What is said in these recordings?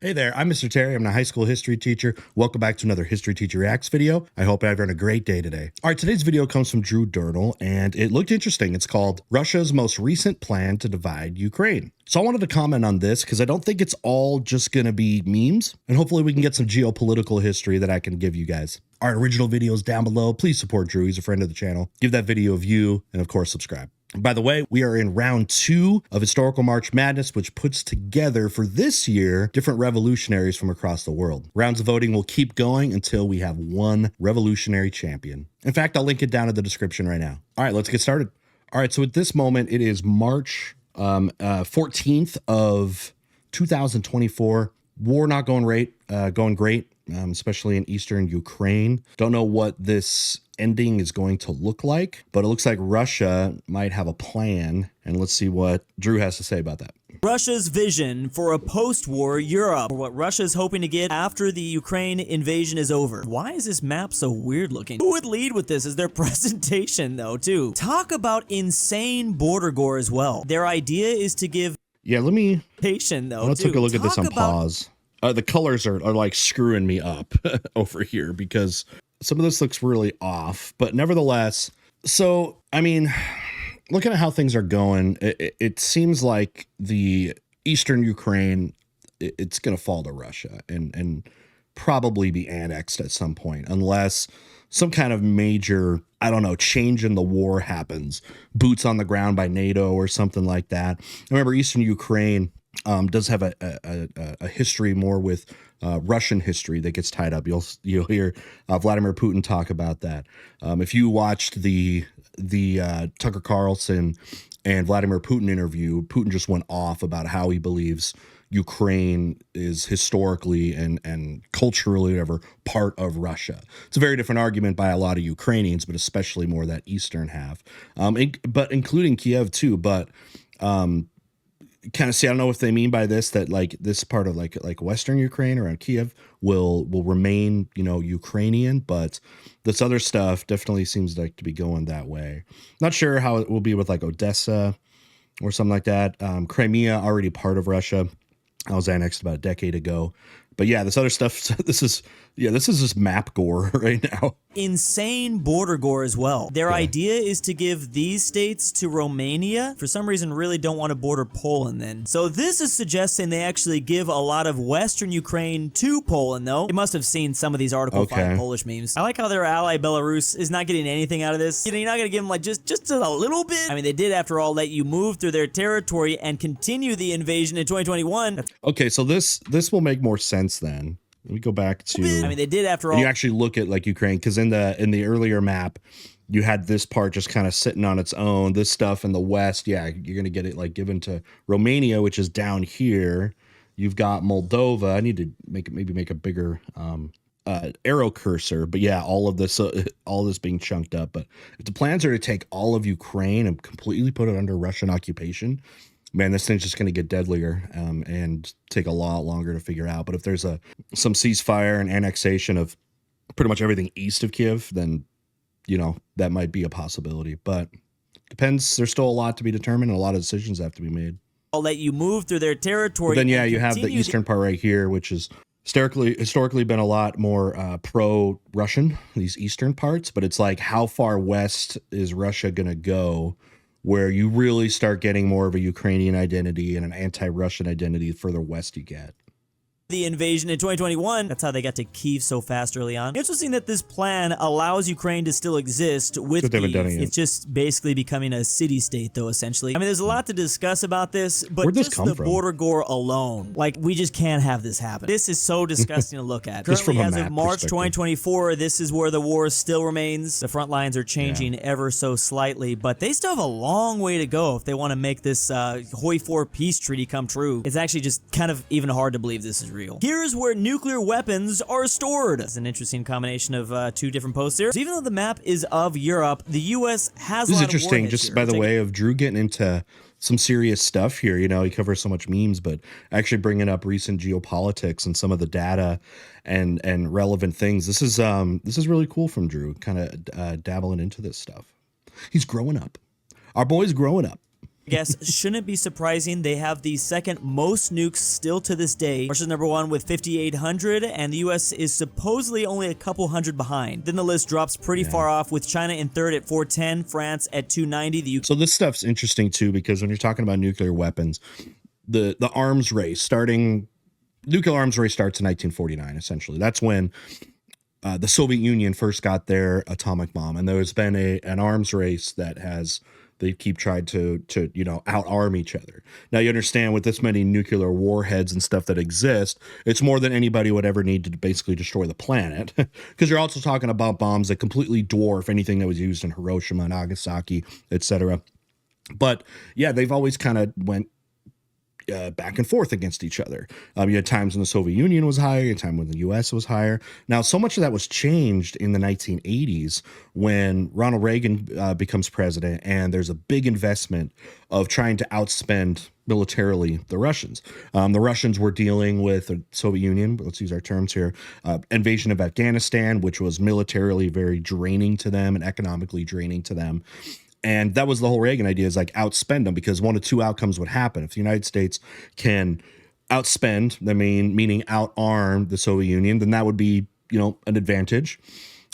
Hey there, I'm Mr. Terry. I'm a high school history teacher. Welcome back to another History Teacher Reacts video. I hope everyone had a great day today. All right, today's video comes from Durnil, and it looked interesting. It's called Russia's Most Recent Plan to Divide Ukraine. So I wanted to comment on this because I don't think it's all just going to be memes, and hopefully we can get some geopolitical history that I can give you guys. Our original videos down below. Please support Drew. He's a friend of the channel. Give that video a view, and of course, subscribe. By the way, we are in round 2 of Historical March Madness, which puts together for this year different revolutionaries from across the world. Rounds of voting will keep going until we have one revolutionary champion. In fact, I'll link it down in the description right now. All right, let's get started. All right, so at this moment, it is March 14th of 2024. War not going great, especially in eastern Ukraine. Don't know what this ending is going to look like, but it looks like Russia might have a plan, and let's see what Drew has to say about that. Russia's vision for a post-war Europe, or what Russia's hoping to get after the Ukraine invasion is over. Why is this map so weird looking? Who would lead with this as their presentation though, too? Talk about insane border gore as well. Their idea is to give let me patient though. Let's take a look at this on pause. The colors are like screwing me up over here because some of this looks really off, but nevertheless, so, I mean, looking at how things are going, it seems like the Eastern Ukraine, it's going to fall to Russia and probably be annexed at some point, unless some kind of major, I don't know, change in the war happens, boots on the ground by NATO or something like that. Remember, Eastern Ukraine does have a history more with Russian history that gets tied up. You'll hear Vladimir Putin talk about that. If you watched the Tucker Carlson and Vladimir Putin interview, Putin just went off about how he believes Ukraine is historically and culturally, whatever, part of Russia. It's a very different argument by a lot of Ukrainians, but especially more that eastern half, but including Kiev too. But kind of see, I don't know if they mean by this that like this part of like Western Ukraine around Kiev will remain, you know, Ukrainian, but this other stuff definitely seems like to be going that way. Not sure how it will be with like Odessa or something like that. Crimea, already part of Russia. I was annexed about a decade ago. But yeah, this other stuff, this is just map gore right now. Insane border gore as well. Their idea is to give these states to Romania. For some reason, really don't want to border Poland then. So this is suggesting they actually give a lot of Western Ukraine to Poland, though. They must have seen some of these Article 5 Polish memes. I like how their ally Belarus is not getting anything out of this. You know, you're not going to give them like just a little bit. I mean, they did, after all, let you move through their territory and continue the invasion in 2021. Okay, so this will make more sense then. Let me go back to, I mean, they did, after all. You actually look at like Ukraine, because in the earlier map, you had this part just kind of sitting on its own. This stuff in the west, yeah, you're gonna get it like given to Romania, which is down here. You've got Moldova. I need to maybe make a bigger arrow cursor, but yeah, all this being chunked up. But if the plans are to take all of Ukraine and completely put it under Russian occupation, man, this thing's just going to get deadlier and take a lot longer to figure out. But if there's some ceasefire and annexation of pretty much everything east of Kiev, then, you know, that might be a possibility. But depends. There's still a lot to be determined and a lot of decisions have to be made. I'll let you move through their territory. But then, yeah, you have the eastern part right here, which is historically been a lot more pro-Russian, these eastern parts. But it's like, how far west is Russia going to go, where you really start getting more of a Ukrainian identity and an anti-Russian identity the further west you get. The invasion in 2021. That's how they got to Kyiv so fast early on. Interesting that this plan allows Ukraine to still exist with Kyiv. It's just basically becoming a city-state, though, essentially. I mean, there's a lot to discuss about this, but just the border gore alone, like, we just can't have this happen. This is so disgusting to look at. Currently, as of March 2024, this is where the war still remains. The front lines are changing ever so slightly, but they still have a long way to go if they want to make this Hoi 4 peace treaty come true. It's actually just kind of even hard to believe this is real. Here's where nuclear weapons are stored. It's an interesting combination of two different posts here. So even though the map is of Europe, the U.S. has a lot of warheads. This is interesting, just by the way, of Drew getting into some serious stuff here. You know, he covers so much memes, but actually bringing up recent geopolitics and some of the data and relevant things. This is really cool from Drew, kind of dabbling into this stuff. He's growing up. Our boy's growing up. I guess shouldn't be surprising. They have the second most nukes still to this day. Russia's number one with 5,800, and the US is supposedly only a couple hundred behind. Then the list drops pretty far off, with China in third at 410, France at 290. So this stuff's interesting too, because when you're talking about nuclear weapons, the arms race nuclear arms race starts in 1949. Essentially, that's when the Soviet Union first got their atomic bomb, and there's been an arms race that they keep trying to out-arm each other. Now you understand, with this many nuclear warheads and stuff that exist, it's more than anybody would ever need to basically destroy the planet, because you're also talking about bombs that completely dwarf anything that was used in Hiroshima, Nagasaki, etc. But yeah, they've always kind of went back and forth against each other. You had times when the Soviet Union was higher, you had time when the US was higher. Now, so much of that was changed in the 1980s when Ronald Reagan becomes president, and there's a big investment of trying to outspend militarily the Russians. The Russians were dealing with the Soviet Union, let's use our terms here, invasion of Afghanistan, which was militarily very draining to them and economically draining to them. And that was the whole Reagan idea, is like outspend them, because one of two outcomes would happen. If the United States can outspend, meaning outarm the Soviet Union, then that would be, an advantage.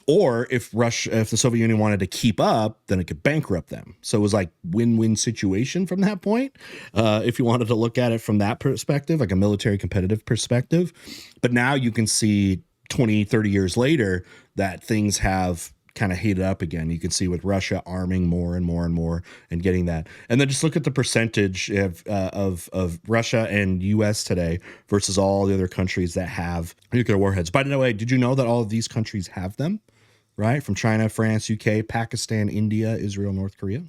Or if the Soviet Union wanted to keep up, then it could bankrupt them. So it was like win-win situation from that point, if you wanted to look at it from that perspective, like a military competitive perspective. But now you can see 20, 30 years later that things have kind of heated up again. You can see with Russia arming more and more and more and getting that. And then just look at the percentage of Russia and US today versus all the other countries that have nuclear warheads. By the way, did you know that all of these countries have them? Right? From China, France, UK, Pakistan, India, Israel, North Korea.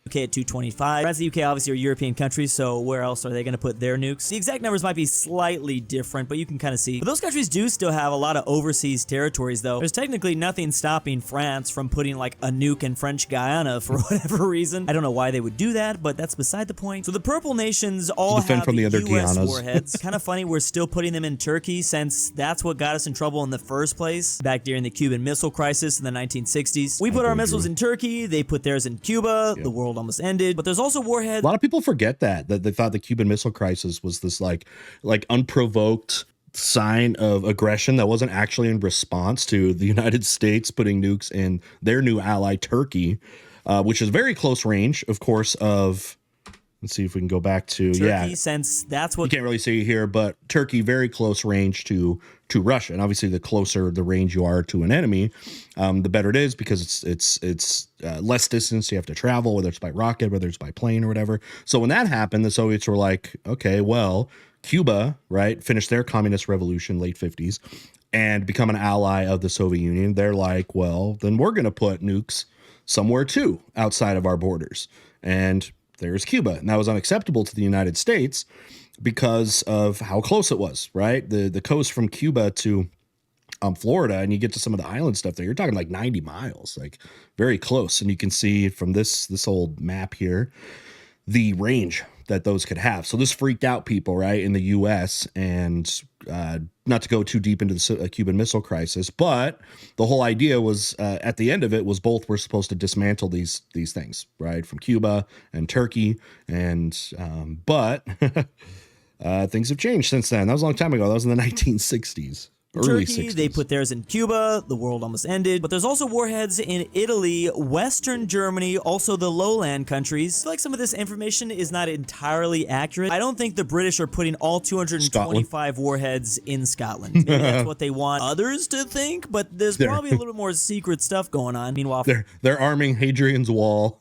UK at 225. France and the UK obviously are European countries, so where else are they going to put their nukes? The exact numbers might be slightly different, but you can kind of see. But those countries do still have a lot of overseas territories, though. There's technically nothing stopping France from putting like a nuke in French Guiana for whatever reason. I don't know why they would do that, but that's beside the point. So the purple nations all have from the other US warheads. Kind of funny we're still putting them in Turkey, since that's what got us in trouble in the first place back during the Cuban Missile Crisis in the 1960s. We put our missiles in Turkey, they put theirs in Cuba. The world almost ended, but there's also warheads. A lot of people forget that they thought the Cuban Missile Crisis was this like unprovoked sign of aggression that wasn't actually in response to the United States putting nukes in their new ally Turkey, which is very close range, of course, of let's see if we can go back to Turkey, since that's what you can't really see here, but Turkey very close range to Russia, and obviously the closer the range you are to an enemy, the better it is, because it's less distance you have to travel, whether it's by rocket, whether it's by plane or whatever. So when that happened, the Soviets were like, okay, well, Cuba, right, finished their communist revolution late 50s and become an ally of the Soviet Union. They're like, well, then we're going to put nukes somewhere too outside of our borders, and there's Cuba. And that was unacceptable to the United States because of how close it was, right? The coast from Cuba to Florida, and you get to some of the island stuff there, you're talking like 90 miles, like very close. And you can see from this old map here, the range that those could have. So this freaked out people, right, in the U.S. And not to go too deep into the Cuban Missile Crisis, but the whole idea was at the end of it was both were supposed to dismantle these things, right, from Cuba and Turkey, and but things have changed since then. That was a long time ago. That was in the 1960s. Early Turkey, 60s. they put theirs in Cuba, the world almost ended, but there's also warheads in Italy, Western Germany, also the lowland countries. I feel like some of this information is not entirely accurate. I don't think the British are putting all 225 warheads in Scotland. Maybe that's what they want others to think, but there's probably a little bit more secret stuff going on. Meanwhile, they're arming Hadrian's Wall.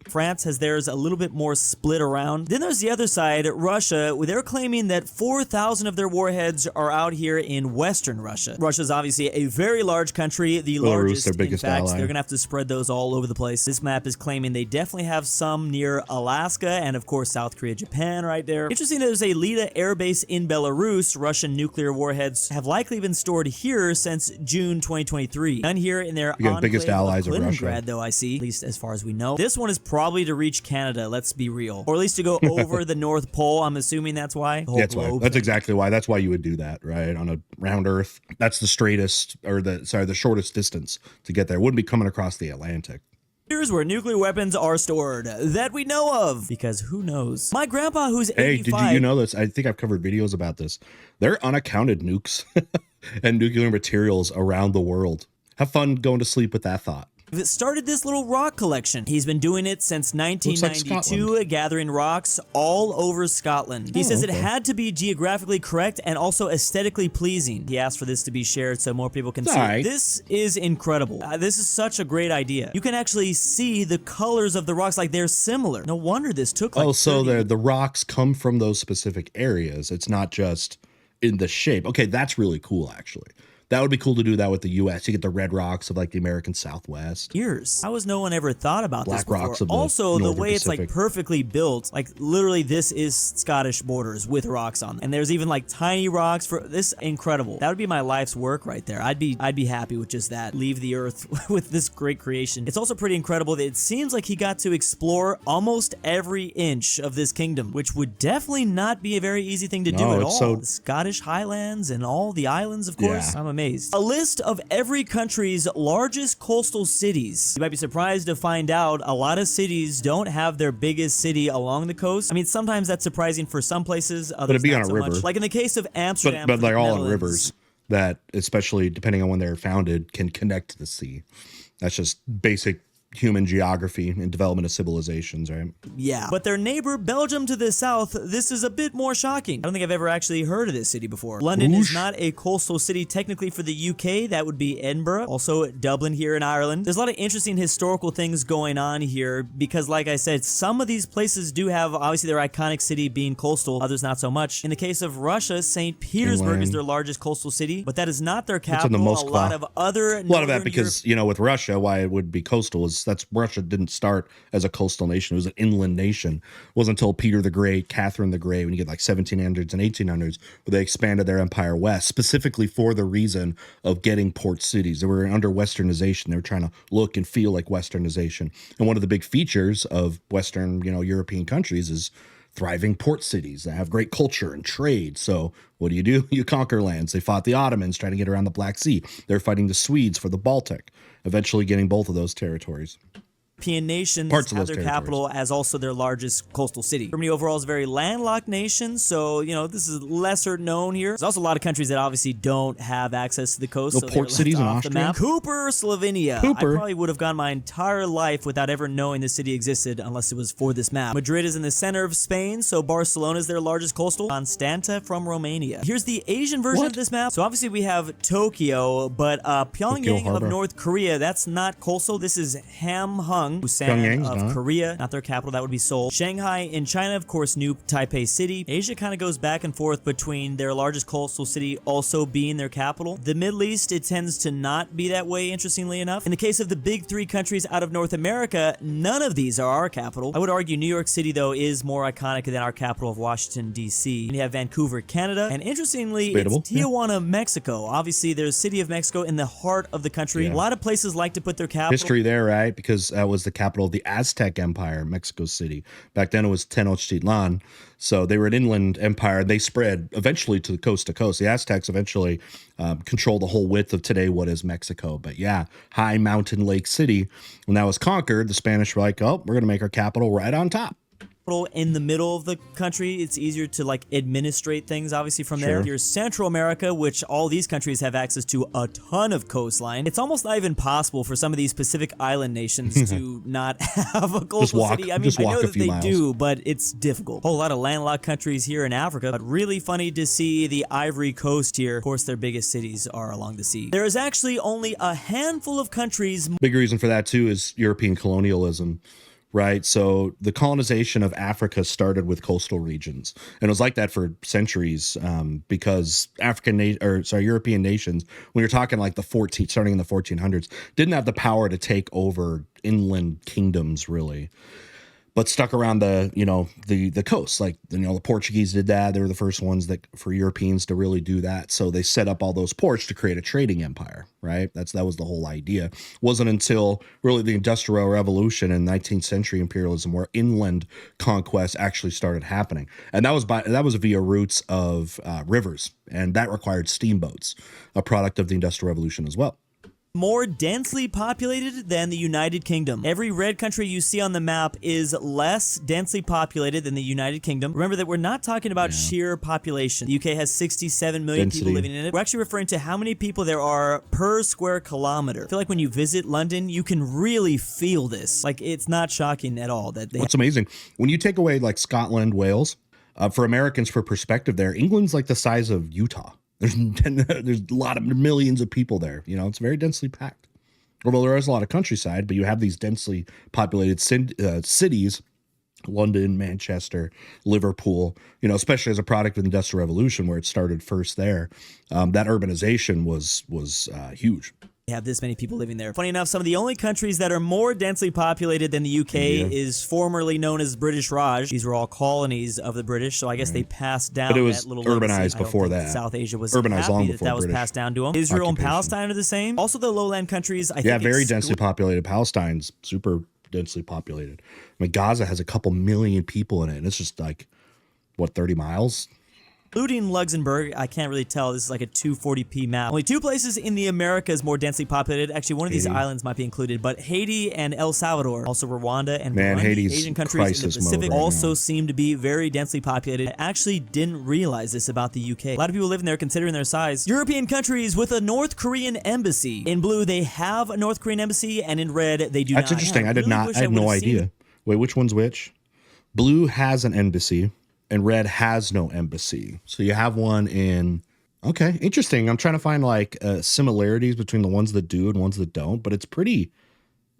France has theirs a little bit more split around. Then there's the other side, Russia. They're claiming that 4,000 of their warheads are out here in Western Russia. Russia's obviously a very large country, the largest, their biggest in fact. ally. They're going to have to spread those all over the place. This map is claiming they definitely have some near Alaska and, of course, South Korea, Japan right there. Interesting that there's a Lida air base in Belarus. Russian nuclear warheads have likely been stored here since June 2023. None here in their biggest allies of Russia, though, I see, at least as far as we know. This one is probably to reach Canada, let's be real. Or at least to go over the North Pole. I'm assuming that's why. That's why. That's exactly why. That's why you would do that, right? On a round Earth. That's the straightest, or the shortest distance to get there. It wouldn't be coming across the Atlantic. Here's where nuclear weapons are stored that we know of, because who knows? My grandpa, who's 85. Hey, did you know this? I think I've covered videos about this. There are unaccounted nukes and nuclear materials around the world. Have fun going to sleep with that thought. Started this little rock collection. He's been doing it since 1992, like gathering rocks all over Scotland. He says it had to be geographically correct and also aesthetically pleasing. He asked for this to be shared so more people can see it. This is incredible. This is such a great idea. You can actually see the colors of the rocks, like they're similar. No wonder this took like so the rocks come from those specific areas. It's not just in the shape. Okay, that's really cool, actually. That would be cool to do that with the U.S. You get the red rocks of like the American Southwest. Years. How has no one ever thought about Black this before? Rocks of the also, the way it's Pacific. like perfectly built, like literally this is Scottish borders with rocks on them. And there's even like tiny rocks for this. Incredible. That would be my life's work right there. I'd be happy with just that. Leave the earth with this great creation. It's also pretty incredible that it seems like he got to explore almost every inch of this kingdom, which would definitely not be a very easy thing to do at all. The Scottish Highlands and all the islands, of course. I'm amazed. A list of every country's largest coastal cities. You might be surprised to find out a lot of cities don't have their biggest city along the coast. I mean, sometimes that's surprising for some places, others but it'd be not on a so river. much. Like in the case of Amsterdam, but they're all on rivers that, especially depending on when they're founded, can connect to the sea. That's just basic human geography and development of civilizations, right? Yeah. But their neighbor, Belgium to the south, this is a bit more shocking. I don't think I've ever actually heard of this city before. London is not a coastal city technically for the UK. That would be Edinburgh. Also Dublin here in Ireland. There's a lot of interesting historical things going on here because, like I said, some of these places do have obviously their iconic city being coastal, others not so much. In the case of Russia, St. Petersburg is their largest coastal city, but that is not their capital. A lot of that because, you know, with Russia, why it would be coastal is that's Russia didn't start as a coastal nation. It was an inland nation. It wasn't until Peter the Great, Catherine the Great, when you get like 1700s and 1800s, where they expanded their empire west, specifically for the reason of getting port cities. They were under westernization. They were trying to look and feel like westernization. And one of the big features of Western, you know, European countries is thriving port cities that have great culture and trade. So what do? You conquer lands. They fought the Ottomans trying to get around the Black Sea. They're fighting the Swedes for the Baltic, eventually getting both of those territories. European nations have their capital as also their largest coastal city. Germany overall is a very landlocked nation, so, you know, this is lesser known here. There's also a lot of countries that obviously don't have access to the coast. No so port cities in Austria? Cooper, Slovenia. I probably would have gone my entire life without ever knowing this city existed unless it was for this map. Madrid is in the center of Spain, so Barcelona is their largest coastal. Constanta from Romania. Here's the Asian version of this map. So obviously we have Tokyo, but Pyongyang of North Korea, that's not coastal. This is Hamhung. Busan of Korea, not their capital, that would be Seoul. Shanghai in China, of course, New Taipei City. Asia kind of goes back and forth between their largest coastal city also being their capital. The Middle East, it tends to not be that way, interestingly enough. In the case of the big three countries out of North America, none of these are our capital. I would argue New York City, though, is more iconic than our capital of Washington, D.C. And you have Vancouver, Canada. And interestingly, it's Tijuana, Mexico. Obviously, there's City of Mexico in the heart of the country. A lot of places like to put their capital. History there, right? Because that was the capital of the Aztec Empire, Mexico City. Back then it was Tenochtitlan. So they were an inland empire. They spread eventually to coast. The Aztecs eventually controlled the whole width of today what is Mexico. But yeah, high mountain lake city. When that was conquered, the Spanish were like, oh, we're going to make our capital right on top. In the middle of the country, it's easier to like administrate things obviously from there. Here's Central America, which all these countries have access to a ton of coastline. It's almost not even possible for some of these Pacific Island nations to not have a coastal city. I mean, I know that they do, but it's difficult. Whole lot of landlocked countries here in Africa, but really funny to see the Ivory Coast here. Of course, their biggest cities are along the sea. There is actually only a handful of countries. Big reason for that too is European colonialism. Right. So the colonization of Africa started with coastal regions, and it was like that for centuries because European nations, when you're talking like starting in the 1400s, didn't have the power to take over inland kingdoms really, but stuck around the coast. Like, the Portuguese did that. They were the first ones for Europeans to really do that. So they set up all those ports to create a trading empire, right? That was the whole idea. It wasn't until really the Industrial Revolution and 19th century imperialism where inland conquest actually started happening. And that was via routes of rivers, and that required steamboats, a product of the Industrial Revolution as well. more densely populated than the United Kingdom. Every red country you see on the map is less densely populated than the United Kingdom. Remember that we're not talking about sheer population. The UK has 67 million people living in it. We're actually referring to how many people there are per square kilometer. I feel like when you visit London, you can really feel this. Like, it's not shocking at all that they It's amazing. When you take away like Scotland, Wales, for Americans, for perspective there, England's like the size of Utah. There's a lot of millions of people there. You know, it's very densely packed. Although there is a lot of countryside, but you have these densely populated cities, London, Manchester, Liverpool, you know, especially as a product of the Industrial Revolution where it started first there. That urbanization was huge. Have this many people living there. Funny enough, some of the only countries that are more densely populated than the UK is formerly known as British Raj. These were all colonies of the British, so I guess they passed down. But it was that little urbanized legacy. before that. South Asia was urbanized long before that was British passed down to them. Israel and occupation. Palestine are the same. Also, the lowland countries. I think very densely populated. Palestine's super densely populated. I mean, Gaza has a couple million people in it, and it's just like, what, 30 miles? Including Luxembourg, I can't really tell. This is like a 240p map. Only two places in the Americas more densely populated. Actually, one of these islands might be included, but Haiti and El Salvador, also Rwanda and Burundi, Haiti's Asian countries in the Pacific, also seem to be very densely populated. I actually didn't realize this about the UK. A lot of people living there considering their size. European countries with a North Korean embassy. In blue, they have a North Korean embassy, and in red, they do not. That's interesting. I had no idea. Wait, which one's which? Blue has an embassy. And red has no embassy. So you have one in, okay, interesting. I'm trying to find like similarities between the ones that do and ones that don't, but it's pretty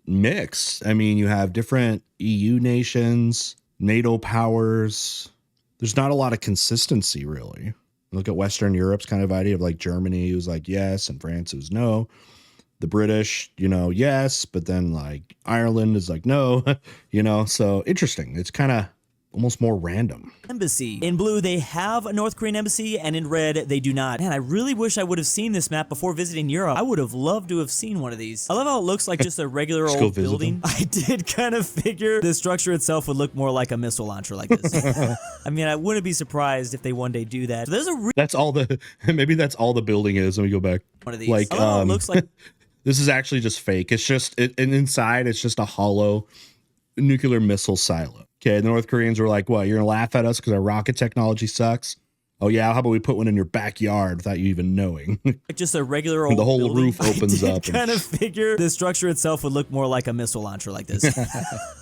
mixed. I mean, you have different EU nations, NATO powers. There's not a lot of consistency, really. Look at Western Europe's kind of idea of like Germany, who's like yes, and France who's no. The British, you know, yes, but then like Ireland is like no, you know, so interesting. It's kind of almost more random. Embassy. In blue, they have a North Korean embassy, and in red, they do not. Man, I really wish I would have seen this map before visiting Europe. I would have loved to have seen one of these. I love how it looks like just a regular old building. I did kind of figure the structure itself would look more like a missile launcher like this. I mean, I wouldn't be surprised if they one day do that. So there's a that's all the, maybe that's all the building is. Let me go back. One of these. Like, it looks like this is actually just fake. It's just, and inside it's just a hollow nuclear missile silo. Okay, the North Koreans were like, what, you're going to laugh at us because our rocket technology sucks? Oh, yeah, how about we put one in your backyard without you even knowing? just a regular old the whole building. roof opens up. I kind of figure the structure itself would look more like a missile launcher like this.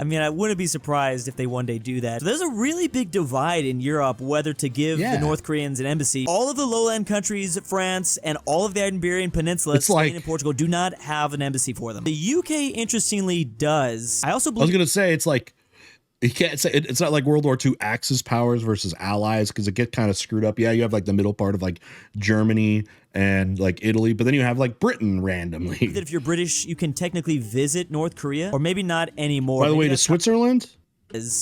I mean, I wouldn't be surprised if they one day do that. So there's a really big divide in Europe whether to give the North Koreans an embassy. All of the lowland countries, France, and all of the Iberian Peninsula, Spain and Portugal, do not have an embassy for them. The UK, interestingly, does. I also believe... I was going to say, it's like, you can't say it's not like World War II Axis powers versus allies because it gets kind of screwed up. Yeah, you have like the middle part of like Germany and like Italy, but then you have like Britain randomly. That if you're British, you can technically visit North Korea, or maybe not anymore. By the way, to Switzerland?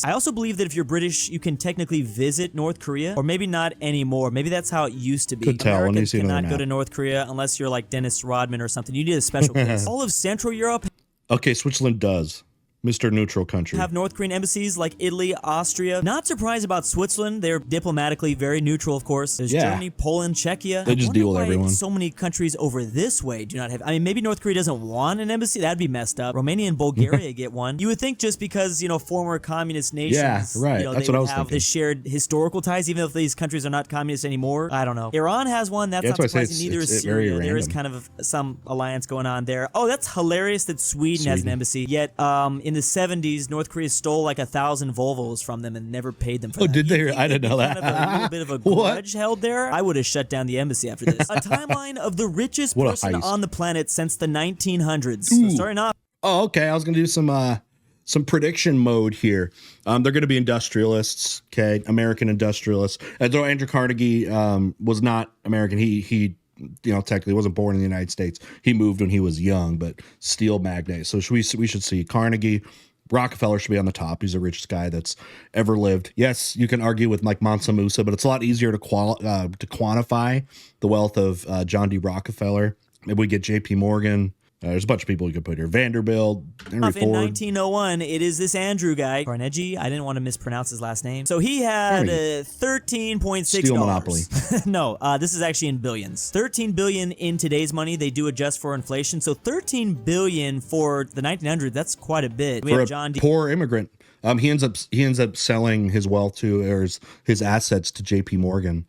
I also believe that if you're British, you can technically visit North Korea, or maybe not anymore. Maybe that's how it used to be. Could tell. Americans cannot go to North Korea unless you're like Dennis Rodman or something. You need a special place. All of Central Europe. Okay, Switzerland does. Mr. Neutral country. Have North Korean embassies like Italy, Austria. Not surprised about Switzerland. They're diplomatically very neutral, of course. There's Germany, Poland, Czechia. They just deal with everyone. So many countries over this way do not have. I mean, maybe North Korea doesn't want an embassy. That'd be messed up. Romania and Bulgaria get one. You would think just because, you know, former communist nations. Yeah, right. You know, that's they what I would was have thinking. This shared historical ties, even if these countries are not communist anymore. I don't know. Iran has one. That's not surprising. Neither is Syria. There is kind of some alliance going on there. Oh, that's hilarious that Sweden has an embassy. Yet, in the 70s, North Korea stole like 1,000 Volvos from them and never paid them for that. Oh, did they? I didn't know that. Kind of a little bit of a grudge held there. I would have shut down the embassy after this. A timeline of the richest person on the planet since the 1900s. So starting off. Oh, okay. I was gonna do some prediction mode here. They're going to be industrialists, okay, American industrialists. And though Andrew Carnegie was not American, he you know, technically wasn't born in the United States. He moved when he was young, but steel magnate. So we should see Carnegie. Rockefeller should be on the top. He's the richest guy that's ever lived. Yes, you can argue with like Mansa Musa, but it's a lot easier to quantify the wealth of John D. Rockefeller. Maybe we get J.P. Morgan. There's a bunch of people you could put here. Vanderbilt, Henry Ford. In 1901, it is this Andrew guy, Carnegie. I didn't want to mispronounce his last name. So he had $13.6. Steel monopoly. No, this is actually in billions. 13 billion in today's money. They do adjust for inflation. So 13 billion for the 1900s. That's quite a bit. We for have a John D. poor immigrant. He ends up selling his wealth or his assets to J.P. Morgan.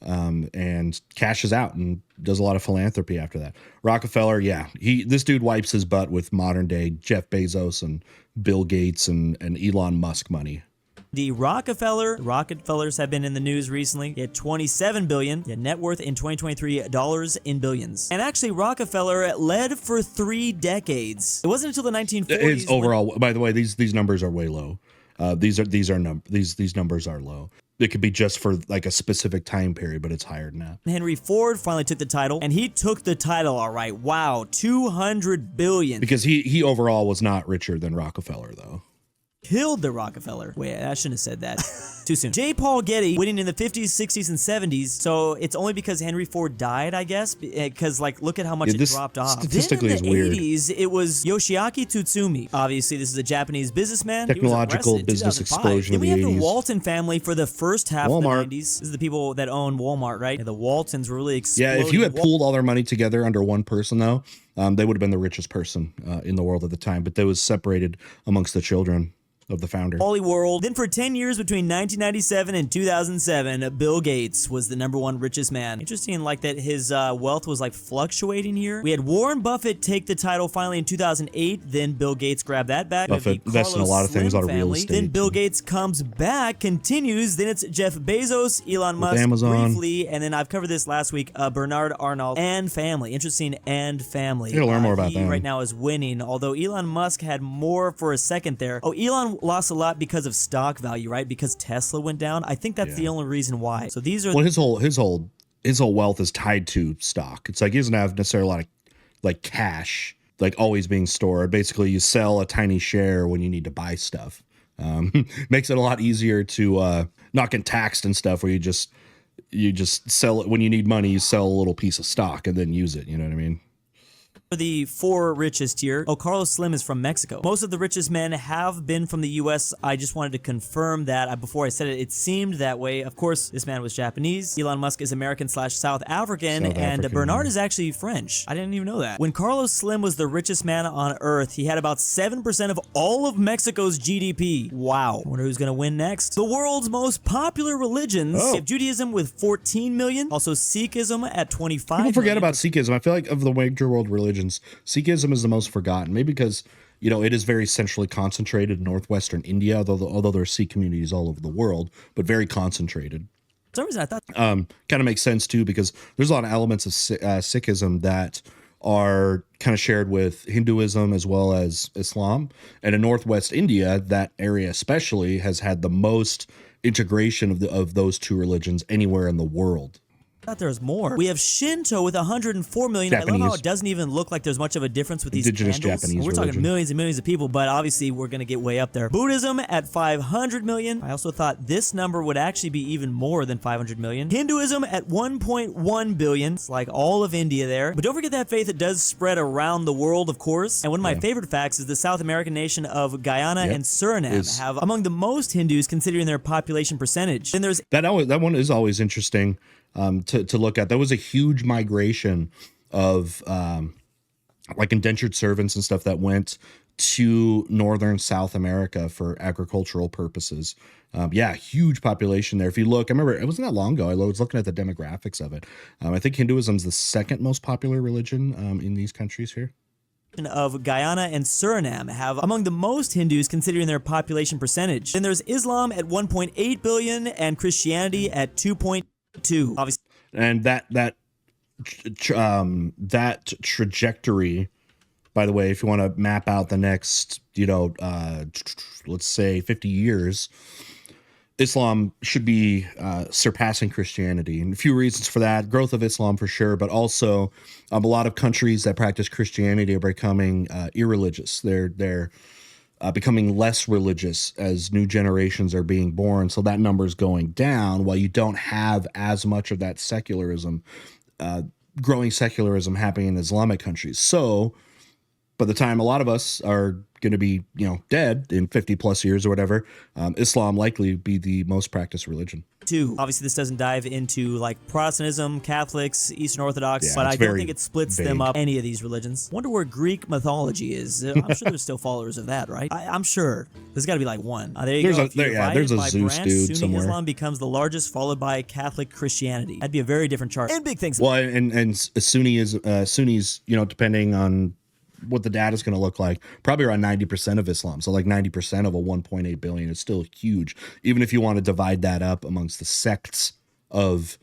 And cashes out and does a lot of philanthropy after that. Rockefeller, this dude wipes his butt with modern day Jeff Bezos and Bill Gates and Elon Musk money. The Rockefellers have been in the news recently. He had 27 billion. He had net worth in 2023 dollars in billions. And actually, Rockefeller led for 3 decades. It wasn't until the 1940s. His overall, by the way, these numbers are way low. These numbers are low. It could be just for like a specific time period, but it's higher than that. Henry Ford finally took the title, and he took the title, all right. Wow, 200 billion. Because he overall was not richer than Rockefeller, though. Killed the Rockefeller. Wait, I shouldn't have said that. Too soon. J. Paul Getty winning in the 50s, 60s, and 70s. So it's only because Henry Ford died, I guess, because like look at how much it dropped off. Statistically then in the weird. 80s, it was Yoshiaki Tsutsumi. Obviously, this is a Japanese businessman. Technological business explosion of the 80s. Then we have the Walton family for the first half Walmart. of the 90s. This is the people that own Walmart, right? Yeah, the Waltons were really exploding. Yeah, if you had pooled all their money together under one person, though, they would have been the richest person in the world at the time. But they was separated amongst the children of the founder. Wally World. Then for 10 years between 1997 and 2007, Bill Gates was the #1 richest man. Interesting, like that his wealth was like fluctuating here. We had Warren Buffett take the title finally in 2008. Then Bill Gates grabbed that back. Buffett invests in a lot of things, a lot of real estate. Then Bill Gates comes back, continues. Then it's Jeff Bezos, Elon Musk, Amazon. briefly, and then I've covered this last week. Bernard Arnault and family. Interesting, and family. You gotta learn more about that. Right now is winning. Although Elon Musk had more for a second there. Oh, Elon lost a lot because of stock value, right? Because Tesla went down. I think that's the only reason why. So these are his whole wealth is tied to stock. It's like he doesn't have necessarily a lot of like cash like always being stored. Basically, you sell a tiny share when you need to buy stuff. Makes it a lot easier to not get taxed and stuff. Where you just sell it when you need money. You sell a little piece of stock and then use it. You know what I mean? The 4 richest here. Oh, Carlos Slim is from Mexico. Most of the richest men have been from the U.S. I just wanted to confirm that before I said it. It seemed that way. Of course, this man was Japanese. Elon Musk is American/South African, and Bernard is actually French. I didn't even know that. When Carlos Slim was the richest man on Earth, he had about 7% of all of Mexico's GDP. Wow. I wonder who's going to win next. The world's most popular religions. We have Judaism with 14 million. Also Sikhism at 25 People forget million. about Sikhism. I feel like of the major world religions, Sikhism is the most forgotten, maybe because it is very centrally concentrated in northwestern India, although there are Sikh communities all over the world, but very concentrated. For some reason I thought kind of makes sense too, because there's a lot of elements of Sikhism that are kind of shared with Hinduism as well as Islam, and in northwest India, that area especially has had the most integration of those two religions anywhere in the world. I thought there was more. We have Shinto with 104 million. Japanese. I love how it doesn't even look like there's much of a difference with these Indigenous candles. Japanese We're talking religion. millions and millions of people, but obviously we're going to get way up there. Buddhism at 500 million. I also thought this number would actually be even more than 500 million. Hinduism at 1.1 billion. It's like all of India there. But don't forget that faith does spread around the world, of course. And one of my favorite facts is the South American nation of Guyana and Suriname have among the most Hindus considering their population percentage. Then there's that one is always interesting. To look at. That was a huge migration of like indentured servants and stuff that went to northern South America for agricultural purposes. Huge population there. If you look, I remember it wasn't that long ago. I was looking at the demographics of it. I think Hinduism is the second most popular religion in these countries here. Of Guyana and Suriname have among the most Hindus considering their population percentage. Then there's Islam at 1.8 billion and Christianity at 2.2. Obviously, and that trajectory, by the way, if you want to map out the next let's say 50 years, Islam should be surpassing Christianity, and a few reasons for that: growth of Islam for sure, but also a lot of countries that practice Christianity are becoming irreligious. They're becoming less religious as new generations are being born. So that number is going down while you don't have as much of that secularism, growing secularism happening in Islamic countries. So by the time a lot of us are going to be, dead in 50 plus years or whatever, Islam likely be the most practiced religion. Too. Obviously, this doesn't dive into like Protestantism, Catholics, Eastern Orthodox, but I don't think it splits them up, any of these religions. Wonder where Greek mythology is. I'm sure there's still followers of that, right? I'm sure. There's got to be like one. There you go. There's a Zeus branch, dude Sunni somewhere. Islam becomes the largest, followed by Catholic Christianity. That'd be a very different chart. And big things. Well, and Sunnis, depending on what the data is going to look like, probably around 90% of Islam. So like 90% of a 1.8 billion is still huge, even if you want to divide that up amongst the sects of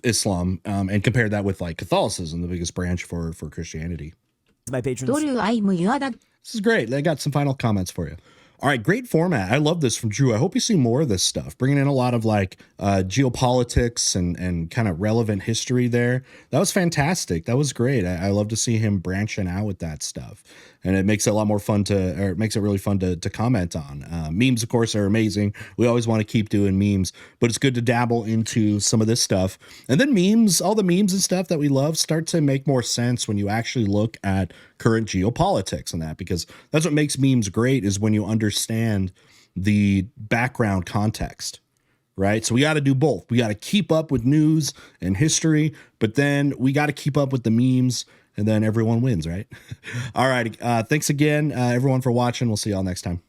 Islam, and compare that with like Catholicism, the biggest branch for Christianity. My patrons. This is great. They got some final comments for you. All right, great format. I love this from Drew. I hope you see more of this stuff, bringing in a lot of like geopolitics and kind of relevant history there. That was fantastic. That was great. I love to see him branching out with that stuff. And it makes it a lot more fun it makes it really fun to comment on. Memes, of course, are amazing. We always want to keep doing memes, but it's good to dabble into some of this stuff. And then memes, all the memes and stuff that we love start to make more sense when you actually look at current geopolitics and that, because that's what makes memes great, is when you understand the background context. Right. So we got to do both. We got to keep up with news and history, but then we got to keep up with the memes, and then everyone wins. Right. All right. Thanks again, everyone, for watching. We'll see y'all next time.